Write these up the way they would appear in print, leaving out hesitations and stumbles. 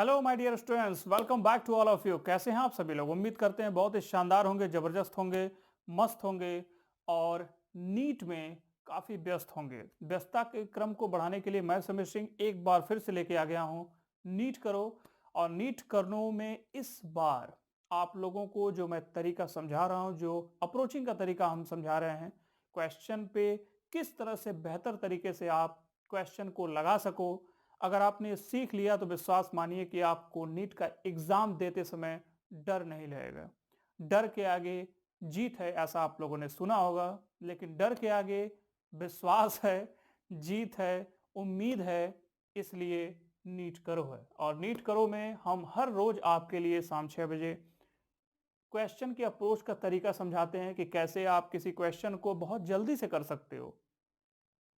Hello my dear students, welcome back to all of you. कैसे हैं आप सभी लोग? उम्मीद करते हैं बहुत ही शानदार होंगे, जबरदस्त होंगे, मस्त होंगे और नीट में काफी व्यस्त होंगे। व्यस्तता के क्रम को बढ़ाने के लिए मैं समीर सिंह एक बार फिर से लेके आ गया हूं नीट करो। और नीट करनो में इस बार आप लोगों को जो मैं तरीका समझा रहा हूं, जो अप्रोचिंग का तरीका हम समझा रहे हैं, क्वेश्चन पे किस तरह से बेहतर तरीके से आप क्वेश्चन को लगा सको। अगर आपने ये सीख लिया तो विश्वास मानिए कि आपको नीट का एग्जाम देते समय डर नहीं रहेगा। डर के आगे जीत है, ऐसा आप लोगों ने सुना होगा, लेकिन डर के आगे विश्वास है, जीत है, उम्मीद है। इसलिए नीट करो है। और नीट करो में हम हर रोज आपके लिए शाम 6 बजे क्वेश्चन के अप्रोच का तरीका समझाते हैं कि कैसे आप किसी क्वेश्चन को बहुत जल्दी से कर सकते हो,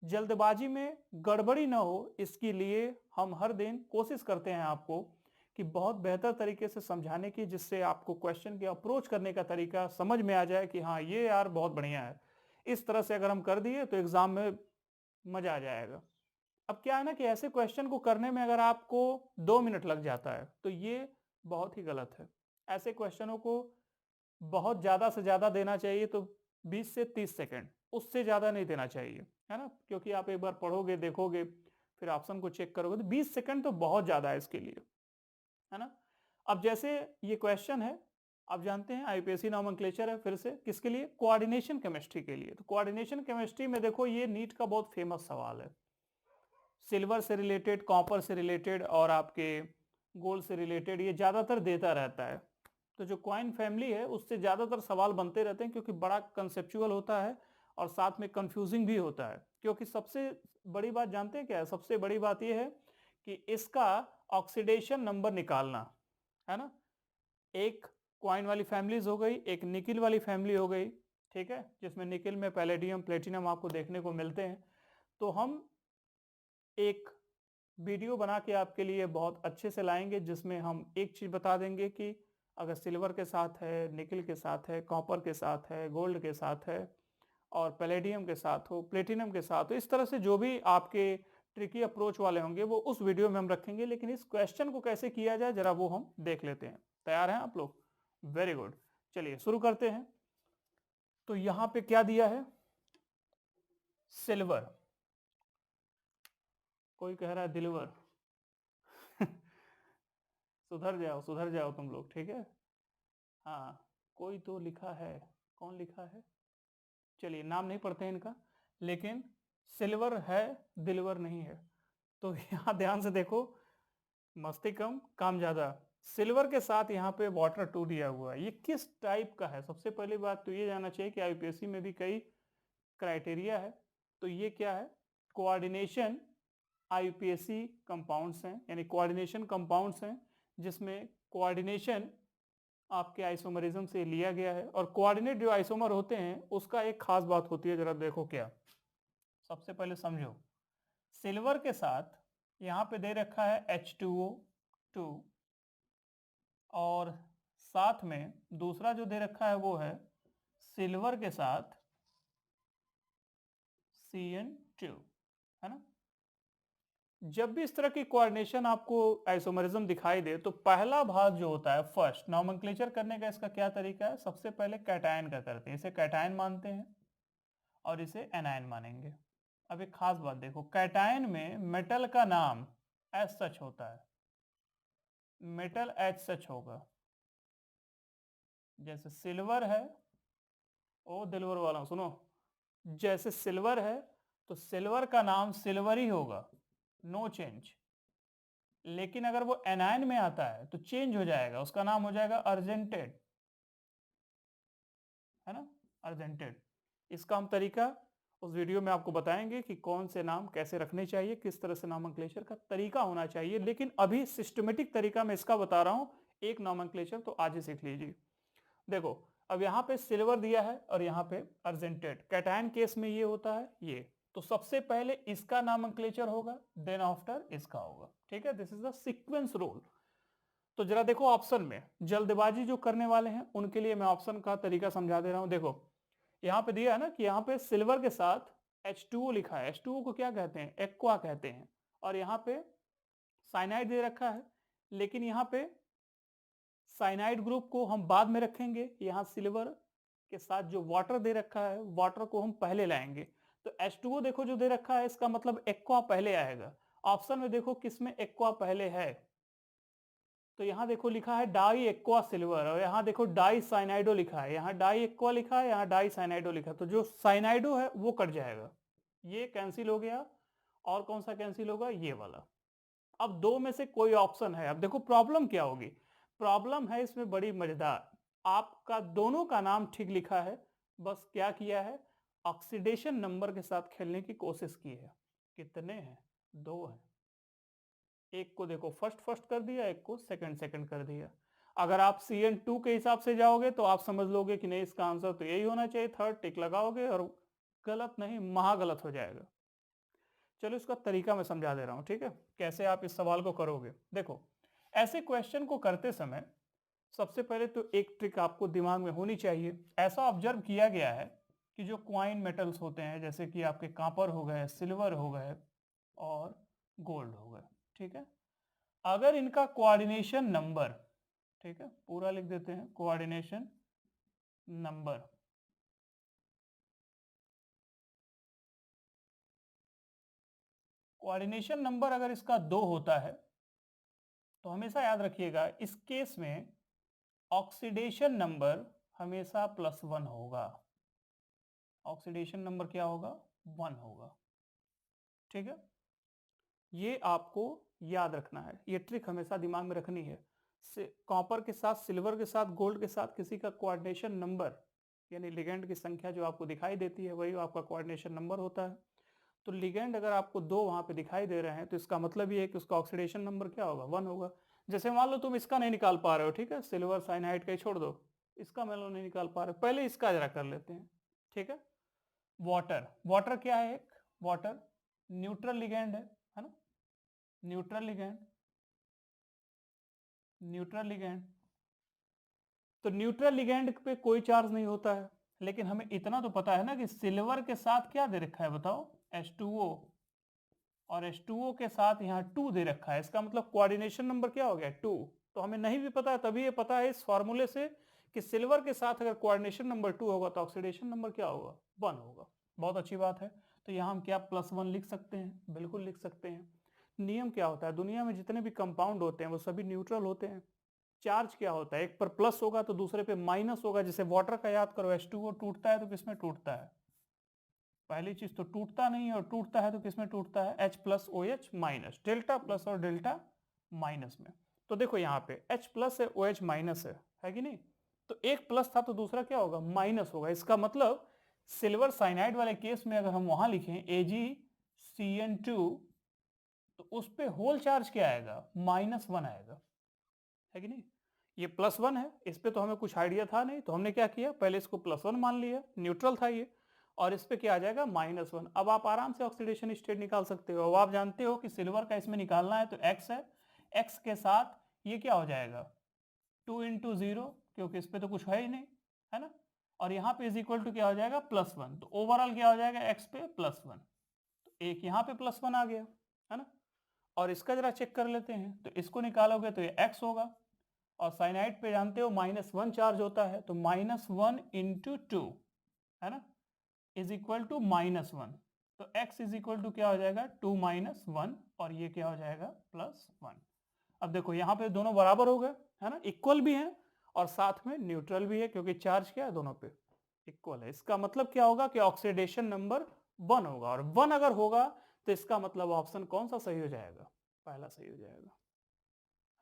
जल्दबाजी में गड़बड़ी ना हो। इसके लिए हम हर दिन कोशिश करते हैं आपको कि बहुत बेहतर तरीके से समझाने की, जिससे आपको क्वेश्चन के अप्रोच करने का तरीका समझ में आ जाए कि हाँ ये यार बहुत बढ़िया है। इस तरह से अगर हम कर दिए तो एग्जाम में मजा आ जाएगा। अब क्या है ना कि ऐसे क्वेश्चन को करने में अगर आपको 2 मिनट लग जाता है तो ये बहुत ही गलत है। ऐसे क्वेश्चनों को बहुत ज़्यादा से ज़्यादा देना चाहिए तो 20 से 30 सेकंड, उससे ज़्यादा नहीं देना चाहिए, है ना? क्योंकि आप एक बार पढ़ोगे, देखोगे, फिर ऑप्शन को चेक करोगे तो 20 सेकंड तो बहुत ज़्यादा है इसके लिए, है ना? अब जैसे ये क्वेश्चन है, आप जानते हैं आईपीएससी नॉमेनक्लेचर है, फिर से किसके लिए? कोऑर्डिनेशन केमिस्ट्री के लिए। तो कोऑर्डिनेशन केमिस्ट्री में देखो, ये नीट का बहुत फेमस सवाल है। सिल्वर से रिलेटेड, कॉपर से रिलेटेड और आपके गोल्ड से रिलेटेड ये ज़्यादातर देता रहता है। तो जो क्वाइन फैमिली है उससे ज़्यादातर सवाल बनते रहते हैं, क्योंकि बड़ा कंसेप्चुअल होता है और साथ में कंफ्यूजिंग भी होता है। क्योंकि सबसे बड़ी बात जानते हैं क्या है? सबसे बड़ी बात यह है कि इसका ऑक्सीडेशन नंबर निकालना, है ना? एक क्वाइन वाली फैमिलीज हो गई, एक निकिल वाली फैमिली हो गई, ठीक है, जिसमें निकिल में पैलेडियम, प्लेटिनम आपको देखने को मिलते हैं। तो हम एक वीडियो बना के आपके लिए बहुत अच्छे से लाएंगे, जिसमें हम एक चीज बता देंगे कि अगर सिल्वर के साथ है, निकल के साथ है, कॉपर के साथ है, गोल्ड के साथ है और पैलेडियम के साथ हो, प्लेटिनम के साथ हो, इस तरह से जो भी आपके ट्रिकी अप्रोच वाले होंगे वो उस वीडियो में हम रखेंगे। लेकिन इस क्वेश्चन को कैसे किया जाए जरा वो हम देख लेते हैं। तैयार हैं आप लोग? वेरी गुड, चलिए शुरू करते हैं। तो यहां पे क्या दिया है? सिल्वर। कोई कह रहा है दिलवर। सुधर जाओ तुम लोग, ठीक है? हाँ, कोई तो लिखा है। कौन लिखा है? चलिए, नाम नहीं पढ़ते हैं इनका, लेकिन सिल्वर है, दिलवर नहीं है। तो यहाँ ध्यान से देखो, मस्ती कम काम ज्यादा। सिल्वर के साथ यहाँ पे वाटर टू दिया हुआ है। ये किस टाइप का है? सबसे पहली बात तो ये जानना चाहिए कि आईपीएससी में भी कई क्राइटेरिया है। तो ये क्या है? कोऑर्डिनेशन आईपीएससी कंपाउंड्स हैं, यानी कोऑर्डिनेशन कंपाउंड्स हैं, जिसमें कोऑर्डिनेशन आपके आइसोमरिज्म से लिया गया है। और कोऑर्डिनेट जो आइसोमर होते हैं उसका एक खास बात होती है, जरा देखो क्या। सबसे पहले समझो, सिल्वर के साथ यहाँ पे दे रखा है H2O2 और साथ में दूसरा जो दे रखा है वो है सिल्वर के साथ CN2, है ना? जब भी इस तरह की कोऑर्डिनेशन आपको आइसोमरिज्म दिखाई दे तो पहला भाग जो होता है, फर्स्ट नोमेनक्लेचर करने का इसका क्या तरीका है? सबसे पहले कैटायन का करते हैं, इसे कैटायन मानते हैं और इसे एनायन मानेंगे। अब एक खास बात देखो, कैटायन में मेटल का नाम एच सच होता है, मेटल एच सच होगा। जैसे सिल्वर है, ओ दिलवर वाला सुनो, जैसे सिल्वर है तो सिल्वर का नाम सिल्वर ही होगा, नो चेंज। लेकिन अगर वो एनायन में आता है तो चेंज हो जाएगा, उसका नाम हो जाएगा अर्जेंटेड, है ना? अर्जेंटेड। इसका हम तरीका उस वीडियो में आपको बताएंगे कि कौन से नाम कैसे रखने चाहिए, किस तरह से नॉमेनक्लेचर का तरीका होना चाहिए। लेकिन अभी सिस्टमेटिक तरीका मैं इसका बता रहा हूं, एक नॉमेनक्लेचर तो आज ही सीख लीजिए। देखो, अब यहाँ पे सिल्वर दिया है और यहाँ पे अर्जेंटेड। कैटायन केस में ये होता है ये, तो सबसे पहले इसका नॉमेनक्लेचर होगा, देन आफ्टर इसका होगा, ठीक है? This is the sequence rule. तो जरा देखो ऑप्शन में, जल्दबाजी जो करने वाले हैं उनके लिए मैं ऑप्शन का तरीका समझा दे रहा हूं। देखो, यहाँ पे दिया है ना कि यहाँ पे सिल्वर के साथ H2O लिखा है। H2O को क्या कहते हैं? एक्वा कहते हैं। और यहाँ पे साइनाइड दे रखा है, लेकिन यहाँ पे साइनाइड ग्रुप को हम बाद में रखेंगे, यहाँ सिल्वर के साथ जो वाटर दे रखा है वाटर को हम पहले लाएंगे। तो H2O देखो जो दे रखा है इसका मतलब एक्वा पहले आएगा। ऑप्शन में देखो किसमें एक्वा पहले है, तो यहाँ देखो लिखा है डाई एक्वा सिल्वर, और यहाँ देखो डाई साइनाइडो लिखा है, यहाँ डाई एक्वा लिखा है, यहाँ डाई साइनाइडो लिखा है, तो जो साइनाइडो है वो कट जाएगा, ये कैंसिल हो गया। और कौन सा कैंसिल होगा, ये वाला। अब दो में से कोई ऑप्शन है। अब देखो प्रॉब्लम क्या होगी, प्रॉब्लम है इसमें बड़ी मजेदार। आपका दोनों का नाम ठीक लिखा है, बस क्या किया है, ऑक्सीडेशन नंबर के साथ खेलने की कोशिश की है। कितने हैं, दो हैं। एक को देखो फर्स्ट फर्स्ट कर दिया, एक को सेकंड सेकंड कर दिया। अगर आप CN2 के हिसाब से जाओगे तो आप समझ लोगे कि नहीं इसका आंसर तो यही होना चाहिए, थर्ड टिक लगाओगे और गलत नहीं महागलत हो जाएगा। चलो इसका तरीका मैं समझा दे रहा हूं, ठीक है, कैसे आप इस सवाल को करोगे। देखो ऐसे क्वेश्चन को करते समय सबसे पहले तो एक ट्रिक आपको दिमाग में होनी चाहिए। ऐसा ऑब्जर्व किया गया है कि जो क्वाइन मेटल्स होते हैं जैसे कि आपके कॉपर हो गए, सिल्वर हो गए और गोल्ड हो गए, ठीक है, अगर इनका कोऑर्डिनेशन नंबर, ठीक है, पूरा लिख देते हैं, कोऑर्डिनेशन नंबर कोऑर्डिनेशन नंबर अगर इसका 2 होता है तो हमेशा याद रखिएगा इस केस में ऑक्सीडेशन नंबर हमेशा +1 होगा। ऑक्सीडेशन नंबर क्या होगा, 1 होगा, ठीक है। ये आपको याद रखना है, ये ट्रिक हमेशा दिमाग में रखनी है। कॉपर के साथ, सिल्वर के साथ, गोल्ड के साथ किसी का कोऑर्डिनेशन नंबर यानी लिगेंड की संख्या जो आपको दिखाई देती है वही आपका कोऑर्डिनेशन नंबर होता है। तो लिगेंड अगर आपको 2 वहां पे दिखाई दे रहे हैं तो इसका मतलब ये है कि उसका ऑक्सीडेशन नंबर क्या होगा, 1 होगा। जैसे मान लो तुम इसका नहीं निकाल पा रहे हो, ठीक है, सिल्वर साइनाइड का ही छोड़ दो, इसका मान लो नहीं निकाल पा रहे, पहले इसका जरा कर लेते हैं, ठीक है। वाटर, वाटर क्या है, एक वाटर न्यूट्रल लिगेंड है ना, न्यूट्रल लिगेंड, न्यूट्रल लिगेंड। तो न्यूट्रल लिगेंड पे कोई चार्ज नहीं होता है, लेकिन हमें इतना तो पता है ना कि सिल्वर के साथ क्या दे रखा है बताओ, H2O, और H2O के साथ यहाँ 2 दे रखा है, इसका मतलब कोऑर्डिनेशन नंबर क्या हो गया, 2। तो हमें नहीं भी पता है तभी ये पता है इस फॉर्मूले से कि सिल्वर के साथ अगर कोऑर्डिनेशन नंबर 2 होगा तो ऑक्सीडेशन नंबर क्या होगा, 1 होगा। बहुत अच्छी बात है। तो यहाँ हम क्या +1 लिख सकते हैं, बिल्कुल लिख सकते हैं। नियम क्या होता है, दुनिया में जितने भी कंपाउंड होते हैं वो सभी न्यूट्रल होते हैं। चार्ज क्या होता है, एक पर प्लस होगा तो दूसरे पे माइनस होगा। जैसे वाटर का याद करो, H2O टूटता है तो किसमें टूटता है, पहली चीज तो टूटता नहीं है, और टूटता है तो किसमें टूटता है, H+OH-, डेल्टा प्लस और डेल्टा माइनस में। तो देखो यहाँ पे H+ है, OH- है कि नहीं, तो एक प्लस था तो दूसरा क्या होगा, माइनस होगा। इसका मतलब सिल्वर साइनाइड वाले केस में अगर हम वहां लिखें AgCN2 तो उस पे होल चार्ज क्या आएगा, -1 आएगा, है कि नहीं। ये +1 है, इस पे तो हमें कुछ आइडिया था नहीं, तो हमने क्या किया, पहले इसको +1 मान लिया, न्यूट्रल था ये, और इस पे क्या आ जाएगा, -1। अब आप आराम से ऑक्सीडेशन स्टेट निकाल सकते हो। अब आप जानते हो कि सिल्वर का इसमें निकालना है तो X है, X के साथ ये क्या हो जाएगा, 2 × 0, क्योंकि इस पे तो कुछ है ही नहीं, है ना, और यहाँ पे = क्या हो जाएगा, +1। तो ओवरऑल क्या हो जाएगा, X पे +1, तो एक यहाँ पे +1 आ गया, है ना। और इसका जरा चेक कर लेते हैं, तो इसको निकालोगे तो ये X होगा, और साइनाइड पे जानते हो -1 चार्ज होता है, तो -1 × 2, है ना, =-1। तो x क्या हो जाएगा, 2 - 1, और ये क्या हो जाएगा, +1। अब देखो यहाँ पे दोनों बराबर हो गए, है ना, इक्वल भी हैं और साथ में न्यूट्रल भी है, क्योंकि चार्ज क्या है, दोनों पे इक्वल है। इसका मतलब क्या होगा कि ऑक्सीडेशन नंबर 1 होगा, और 1 अगर होगा तो इसका मतलब ऑप्शन कौन सा सही हो जाएगा, पहला सही हो जाएगा,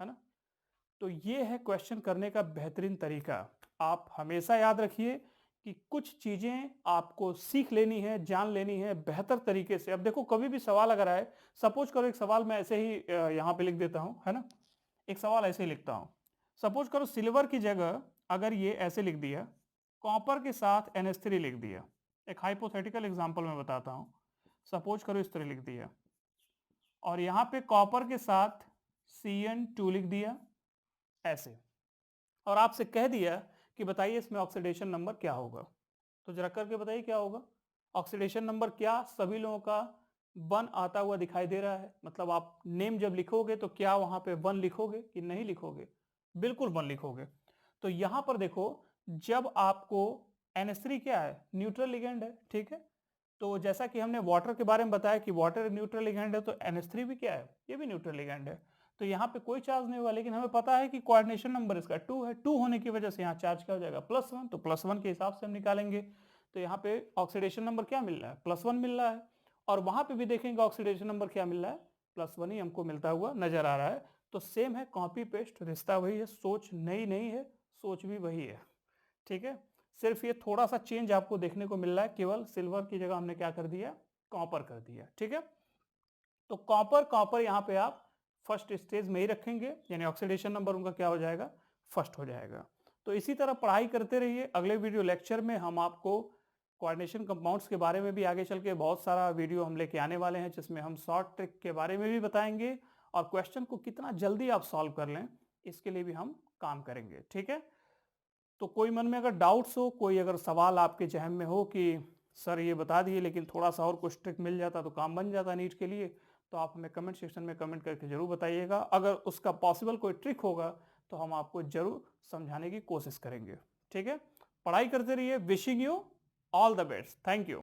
है ना। तो ये है क्वेश्चन करने का बेहतरीन तरीका। आप हमेशा याद रखिए कि कुछ चीजें आपको सीख लेनी है, जान लेनी है बेहतर तरीके से। अब देखो कभी भी सवाल अगर आए, सपोज करो एक सवाल मैं ऐसे ही यहाँ पे लिख देता हूँ, है ना, एक सवाल ऐसे ही लिखता हूँ। सपोज करो सिल्वर की जगह अगर ये ऐसे लिख दिया, कॉपर के साथ NH3 लिख दिया, एक हाइपोथेटिकल एग्जाम्पल मैं बताता हूँ। सपोज करो इस तरह लिख दिया, और यहाँ पे कॉपर के साथ CN2 लिख दिया ऐसे, और आपसे कह दिया कि बताइए इसमें ऑक्सीडेशन नंबर क्या होगा। तो जरा करके बताइए क्या होगा, ऑक्सीडेशन नंबर क्या सभी लोगों का 1 आता हुआ दिखाई दे रहा है, मतलब आप नेम जब लिखोगे तो क्या वहां पे 1 लिखोगे कि नहीं लिखोगे? बिल्कुल 1 लिखोगे। तो यहां पर देखो, जब आपको NH3 क्या है? न्यूट्रल लिगेंड है, ठीक है? तो जैसा कि हमने वाटर के बारे में बताया कि वाटर न्यूट्रल लिगेंड है, तो NH3 भी क्या है? ये भी न्यूट्रल लिगेंड है। तो यहाँ पे कोई चार्ज नहीं हुआ, लेकिन हमें पता है कि कोऑर्डिनेशन नंबर इसका 2 है। 2 होने की वजह से यहाँ चार्ज क्या हो जाएगा? +1। तो +1 के हिसाब से हम निकालेंगे। तो यहाँ पे ऑक्सीडेशन नंबर क्या मिल रहा है? +1 मिल रहा है। और वहां पे भी देखेंगे ऑक्सीडेशन नंबर क्या मिल रहा है? +1 ही हमको मिलता हुआ नजर आ रहा है। तो सेम है, कॉपी पेस्ट, रिश्ता वही है, सोच नई नहीं है, सोच भी वही है। ठीक है, सिर्फ ये थोड़ा सा चेंज आपको देखने को मिल रहा है, केवल सिल्वर की जगह हमने क्या कर दिया? कॉपर कर दिया। ठीक है, तो कॉपर कॉपर यहाँ पे आप फर्स्ट स्टेज में ही रखेंगे, यानी ऑक्सीडेशन नंबर उनका क्या हो जाएगा? फर्स्ट हो जाएगा। तो इसी तरह पढ़ाई करते रहिए। अगले वीडियो लेक्चर में हम आपको कोऑर्डिनेशन कंपाउंड्स के बारे में भी आगे चल के बहुत सारा वीडियो हम लेके आने वाले हैं, जिसमें हम शॉर्ट ट्रिक के बारे में भी बताएंगे और क्वेश्चन को कितना जल्दी आप सॉल्व कर लें इसके लिए भी हम काम करेंगे। ठीक है, तो कोई मन में अगर डाउट्स हो, कोई अगर सवाल आपके जहन में हो कि सर ये बता दिए लेकिन थोड़ा सा और कुछ ट्रिक मिल जाता तो काम बन जाता नीट के लिए, तो आप हमें कमेंट सेक्शन में कमेंट करके जरूर बताइएगा। अगर उसका पॉसिबल कोई ट्रिक होगा तो हम आपको जरूर समझाने की कोशिश करेंगे। ठीक है, पढ़ाई करते रहिए। Wishing you all the best. Thank you.